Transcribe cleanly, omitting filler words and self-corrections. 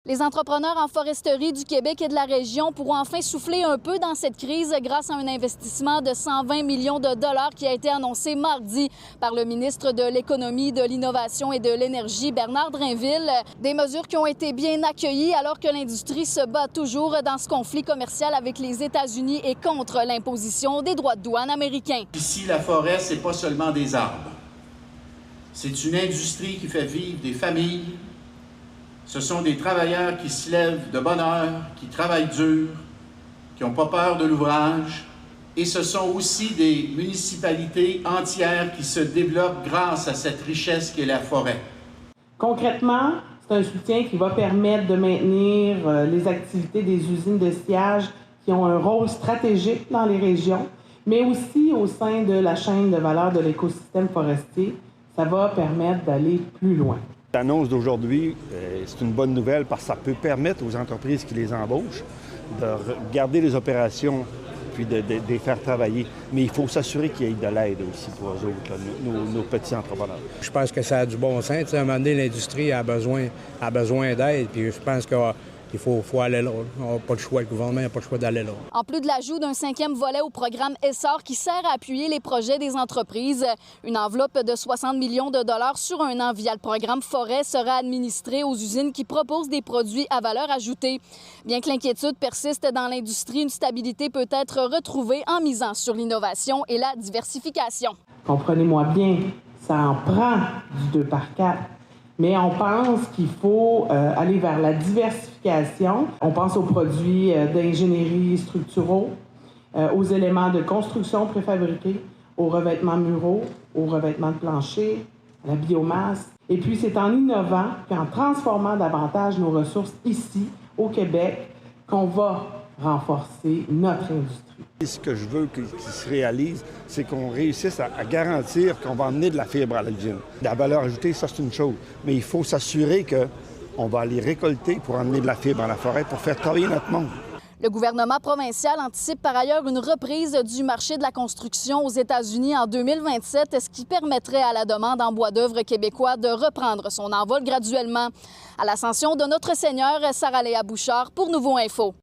Les entrepreneurs en foresterie du Québec et de la région pourront enfin souffler un peu dans cette crise grâce à un investissement de 120 millions de dollars qui a été annoncé mardi par le ministre de l'Économie, de l'Innovation et de l'Énergie, Bernard Drinville. Des mesures qui ont été bien accueillies alors que l'industrie se bat toujours dans ce conflit commercial avec les États-Unis et contre l'imposition des droits de douane américains. Ici, la forêt, c'est pas seulement des arbres. C'est une industrie qui fait vivre des familles. Ce sont des travailleurs qui se lèvent de bonne heure, qui travaillent dur, qui n'ont pas peur de l'ouvrage. Et ce sont aussi des municipalités entières qui se développent grâce à cette richesse qu'est la forêt. Concrètement, c'est un soutien qui va permettre de maintenir les activités des usines de sciage qui ont un rôle stratégique dans les régions, mais aussi au sein de la chaîne de valeur de l'écosystème forestier. Ça va permettre d'aller plus loin. L'annonce d'aujourd'hui, c'est une bonne nouvelle parce que ça peut permettre aux entreprises qui les embauchent de garder les opérations puis de les faire travailler. Mais il faut s'assurer qu'il y ait de l'aide aussi pour eux autres, là, nos petits entrepreneurs. Je pense que ça a du bon sens. À un moment donné, l'industrie a besoin d'aide, puis je pense qu'il faut aller là. On n'a pas le choix, le gouvernement n'a pas le choix d'aller là. En plus de l'ajout d'un 5e volet au programme ESSOR qui sert à appuyer les projets des entreprises, une enveloppe de 60 millions de dollars sur un an via le programme Forêt sera administrée aux usines qui proposent des produits à valeur ajoutée. Bien que l'inquiétude persiste dans l'industrie, une stabilité peut être retrouvée en misant sur l'innovation et la diversification. Comprenez-moi bien, ça en prend du 2 par 4. Mais on pense qu'il faut aller vers la diversification. On pense aux produits d'ingénierie structuraux, aux éléments de construction préfabriqués, aux revêtements muraux, aux revêtements de plancher, à la biomasse. Et puis, c'est en innovant et en transformant davantage nos ressources ici, au Québec, qu'on va renforcer notre industrie. Et ce que je veux qu'il se réalise, c'est qu'on réussisse à garantir qu'on va emmener de la fibre à l'usine. La valeur ajoutée, ça, c'est une chose. Mais il faut s'assurer qu'on va aller récolter pour emmener de la fibre dans la forêt pour faire travailler notre monde. Le gouvernement provincial anticipe par ailleurs une reprise du marché de la construction aux États-Unis en 2027, ce qui permettrait à la demande en bois d'œuvre québécois de reprendre son envol graduellement. À l'Ascension de Notre-Seigneur, Sarah-Léa Bouchard pour Nouveau Info.